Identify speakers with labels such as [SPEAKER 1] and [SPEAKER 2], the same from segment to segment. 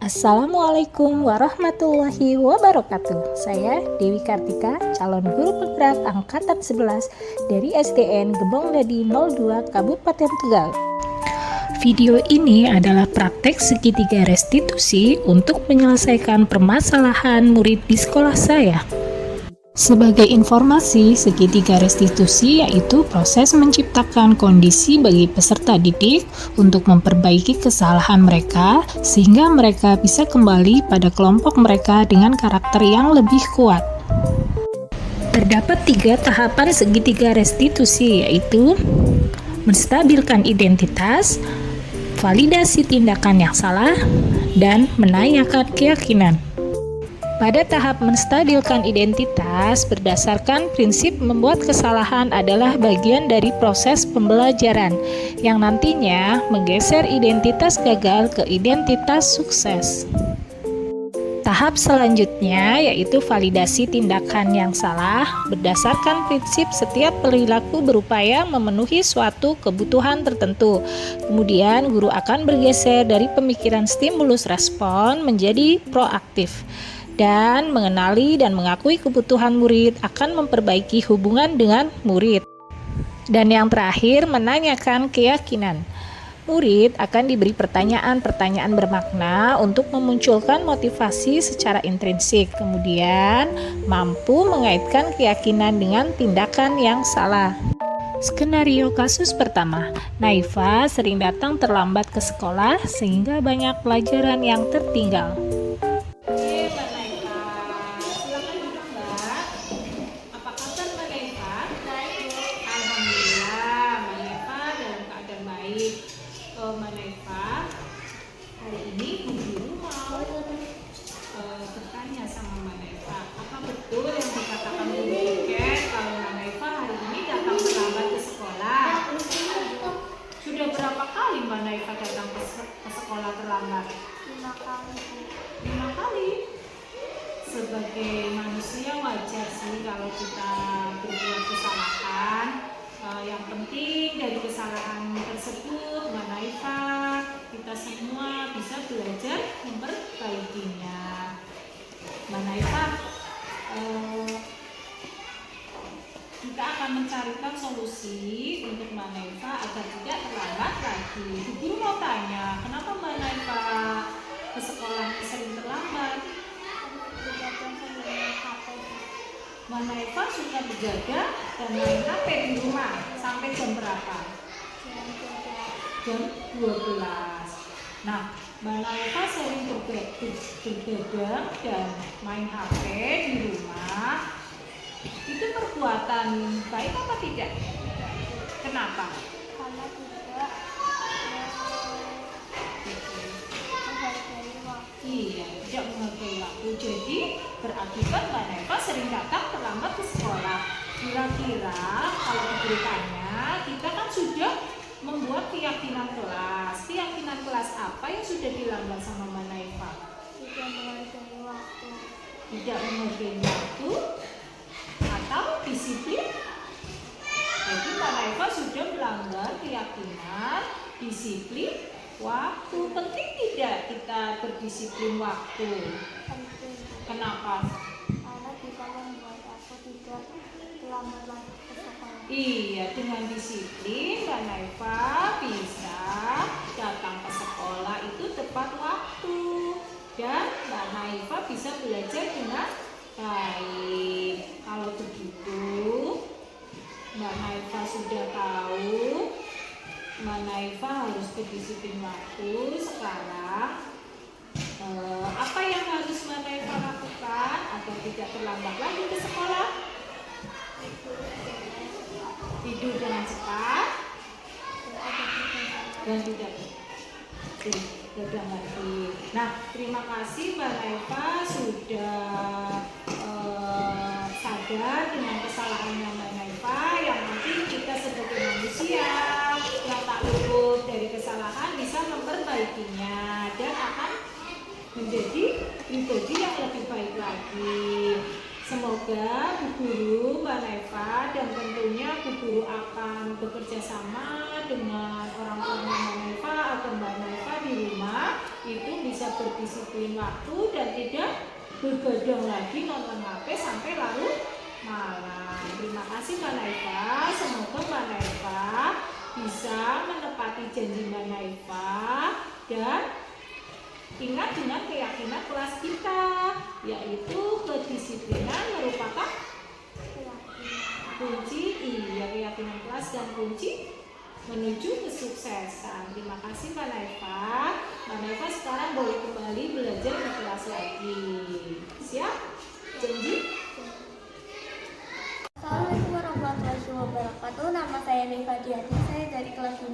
[SPEAKER 1] Assalamualaikum warahmatullahi wabarakatuh. Saya Dewi Kartika, calon guru penggerak angkatan 11 dari SDN Gebong Dadi 02 Kabupaten Tegal. Video ini adalah praktek segitiga restitusi untuk menyelesaikan permasalahan murid di sekolah saya. Sebagai informasi, segitiga restitusi yaitu proses menciptakan kondisi bagi peserta didik untuk memperbaiki kesalahan mereka sehingga mereka bisa kembali pada kelompok mereka dengan karakter yang lebih kuat. Terdapat 3 tahapan segitiga restitusi yaitu menstabilkan identitas, validasi tindakan yang salah, dan menanyakan keyakinan. Pada tahap menstabilkan identitas, berdasarkan prinsip membuat kesalahan adalah bagian dari proses pembelajaran yang nantinya menggeser identitas gagal ke identitas sukses. Tahap selanjutnya yaitu validasi tindakan yang salah. Berdasarkan prinsip setiap perilaku berupaya memenuhi suatu kebutuhan tertentu. Kemudian guru akan bergeser dari pemikiran stimulus respon menjadi proaktif. Dan mengenali dan mengakui kebutuhan murid akan memperbaiki hubungan dengan murid. Dan yang terakhir, menanyakan keyakinan. Murid akan diberi pertanyaan-pertanyaan bermakna untuk memunculkan motivasi secara intrinsik, kemudian mampu mengaitkan keyakinan dengan tindakan yang salah. Skenario kasus pertama, Naifa sering datang terlambat ke sekolah sehingga banyak pelajaran yang tertinggal.
[SPEAKER 2] Mbak Naifa, hari ini guru mau bertanya sama Mbak Naifa, apa betul yang dikatakan Bu Iket kalau Mbak Naifa hari ini datang terlambat ke sekolah? Sudah berapa kali Mbak Naifa datang ke sekolah terlambat?
[SPEAKER 3] 5 kali.
[SPEAKER 2] 5 kali? Sebagai manusia wajar sih kalau kita berbuat kesalahan. Yang penting dari kesalahan tersebut Mbak Naifa, kita semua bisa belajar memperbaikinya. Mbak Naifa, kita akan mencarikan solusi untuk Mbak Naifa agar tidak terlambat lagi. Guru mau tanya, kenapa Mbak Naifa ke sekolah sering terlambat? Mbak Naifa suka berjaga dan main HP di rumah sampai jam berapa? Jam 12. Nah, Mbak Naifa sering bergadang dan main HP di rumah. Itu perbuatan baik apa tidak? Kenapa?
[SPEAKER 3] Karena tidak menghargai waktu.
[SPEAKER 2] Iya, tidak menghargai waktu. Jadi berarti kan Mbak Naifa sering datang terlambat ke sekolah. Kira-kira kalau diberikannya, kita kan sudah membuat keyakinan kelas. Keyakinan kelas apa yang sudah dilanggar sama Mbak Naifa?
[SPEAKER 3] Tidak menghargai waktu.
[SPEAKER 2] Tidak menghargai waktu atau disiplin. Jadi Mbak Naifa sudah melanggar keyakinan, disiplin, waktu. Penting tidak kita berdisiplin waktu?
[SPEAKER 3] Penting.
[SPEAKER 2] Kenapa?
[SPEAKER 3] Karena bisa membuat aku tidak terlambat lagi ke sekolah.
[SPEAKER 2] Iya, dengan disiplin Mbak Naifa bisa datang ke sekolah itu tepat waktu. Dan Mbak Naifa bisa belajar dengan baik. Kalau begitu, Mbak Naifa sudah tahu Mbak Naifa harus berdisiplin waktu. Sekarang apa yang harus Mbak Naifa lakukan agar tidak terlambat lagi ke sekolah? Tidur dengan cepat dan tidak begadang lagi. Nah, terima kasih Mbak Naifa sudah sadar dengan kesalahannya Mbak Naifa. Yang penting kita sebagai manusia yang tak luput dari kesalahan bisa memperbaikinya dan akan menjadi pribadi yang lebih baik lagi. Semoga jaga Bu Guru, Mbak Naifa, dan tentunya Bu Guru akan bekerja sama dengan orang tua Mbak Naifa agar Mbak Naifa di rumah itu bisa berdisiplin waktu dan tidak begadang lagi nonton HP sampai larut malam. Terima kasih Mbak Naifa, semoga Mbak Naifa bisa menepati janji Mbak Naifa dan ingat dengan keyakinan kelas kita, yaitu kedisiplinan merupakan kunci, keyakinan kelas dan kunci menuju kesuksesan. Terima kasih Mbak Naifa. Mbak Naifa sekarang boleh kembali belajar di kelas lagi. Siap? Janji?
[SPEAKER 3] Assalamualaikum warahmatullahi wabarakatuh. Nama saya Naifa Diati, saya dari kelas 5.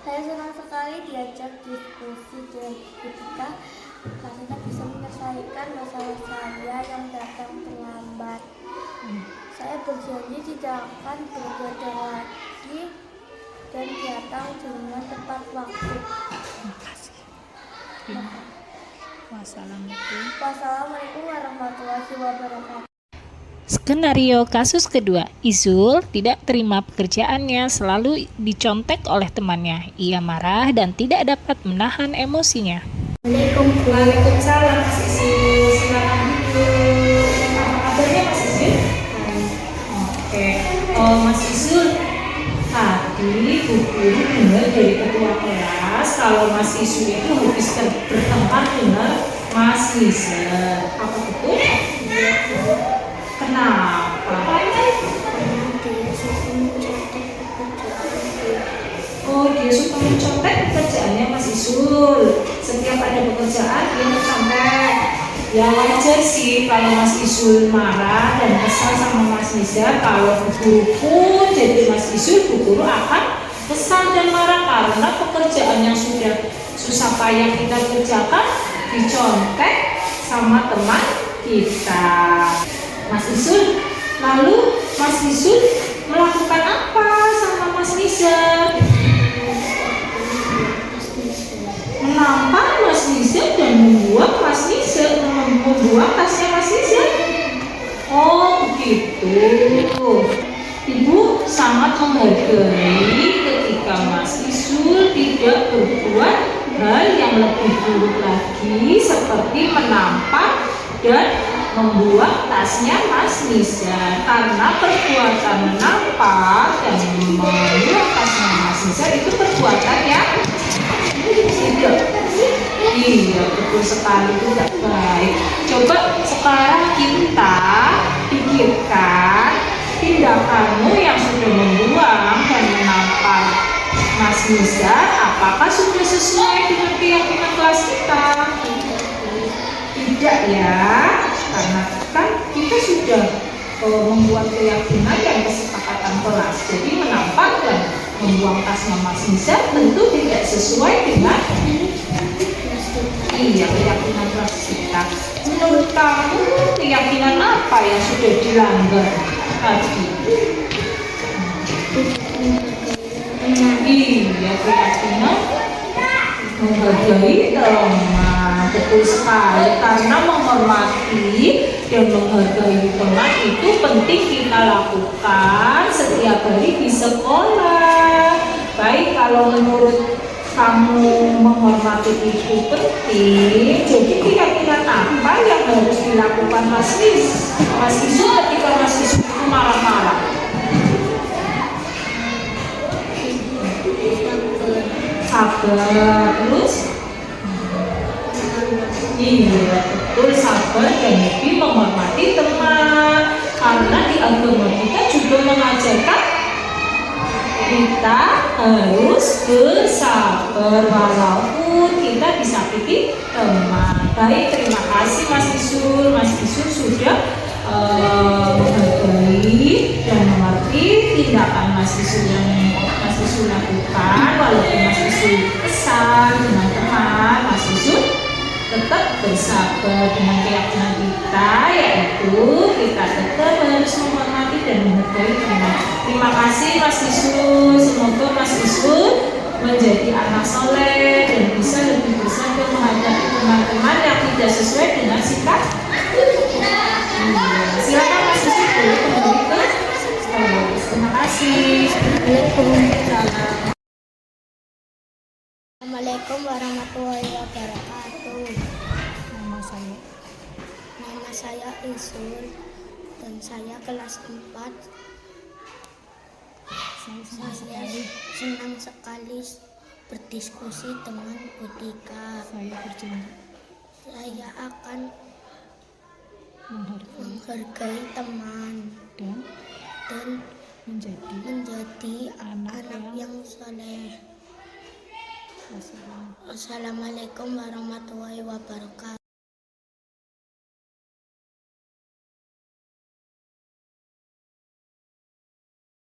[SPEAKER 3] Saya senang sekali diajak diskusi dengan ketika karena bisa menyelesaikan masalah saya yang datang terlambat. Saya berjanji tidak akan begadang lagi dan datang dengan tepat waktu.
[SPEAKER 1] Terima kasih. Wassalamualaikum.
[SPEAKER 3] Wassalamualaikum warahmatullahi wabarakatuh.
[SPEAKER 1] Skenario kasus kedua, Izul tidak terima pekerjaannya, selalu dicontek oleh temannya. Ia marah dan tidak dapat menahan emosinya.
[SPEAKER 2] Waalaikumsalam Mas Izul. Silakan dulu. Apa kabarnya Mas Izul? Oke. Mas Izul, tadi Bu Guru dengar dari ketua kelas kalau Mas Izul itu habis bertengkar dengan Mas Nisa. Apa betul? Kenapa? Oh, dia suka mencontek pekerjaannya Mas Izul. Setiap ada pekerjaan dia mencontek. Ya wajar sih kalau Mas Izul marah dan kesal sama Mas Nisa. Kalau Bu Guru pun jadi Mas Izul, Bu Guru akan kesal dan marah karena pekerjaan yang sudah susah payah kita kerjakan dicontek sama teman kita. Mas Izul, lalu Mas Izul melakukan apa sama Mas Nisa? Menampar Mas Nisa dan membuang Mas Nisa, membuang tasnya Mas Nisa. Oh begitu. Ibu sangat menghargai ketika Mas Izul tidak berbuat hal yang lebih buruk lagi seperti menampar dan membuang tasnya Mas Nisa, karena perbuatan menampar dan membuang tasnya Mas Nisa itu perbuatan yang tidak, iya betul sekali, tidak baik. Coba sekarang kita pikirkan tindakanmu yang sudah membuang dan menampar Mas Nisa, apakah sudah sesuai dengan keyakinan kelas kita? Tidak ya, karena kan kita sudah membuat keyakinan dan kesepakatan kelas. Jadi menampar dan membuang tasnya Mas Nisa tentu tidak sesuai dengan keyakinan kelas kita. Menurut kamu keyakinan apa yang sudah dilanggar tadi? Keyakinan menghargai teman. Betul sekali, karena menghormati dan menghargai teman itu penting kita lakukan setiap hari di sekolah. Baik, kalau menurut kamu menghormati itu penting, jadi keyakinan apa yang harus dilakukan Mas Izul ketika Mas Izul itu marah-marah? Sabar, terus? Iya, betul, sabar dan lebih menghormati teman. Karena di agama kita juga mengajarkan kita harus bersabar walaupun kita disakiti teman. Baik, terima kasih Mas Izul. Mas Izul sudah menghargai dan mengerti tindakan Mas Izul yang Mas Izul lakukan. Walaupun Mas Izul kesal dengan teman, Mas Izul tetap bersabar dengan keyakinan kita, yaitu kita tetap harus menghormati dan menghargai teman. Terima kasih Mas Izul. Semoga Mas Izul menjadi anak soleh dan bisa lebih bersabar menghadapi teman-teman yang tidak sesuai dengan sikap. Silakan. Waalaikumsalam.
[SPEAKER 3] Assalamualaikum warahmatullahi wabarakatuh.
[SPEAKER 1] Nama saya.
[SPEAKER 3] Nama saya Isul dan saya kelas 4. Saya senang sekali berdiskusi dengan Budika.
[SPEAKER 1] Saya berjanji
[SPEAKER 3] Saya akan
[SPEAKER 1] menghargai
[SPEAKER 3] menghargai teman
[SPEAKER 1] dan
[SPEAKER 3] dan menjadi anak yang saleh. Assalamualaikum warahmatullahi wabarakatuh.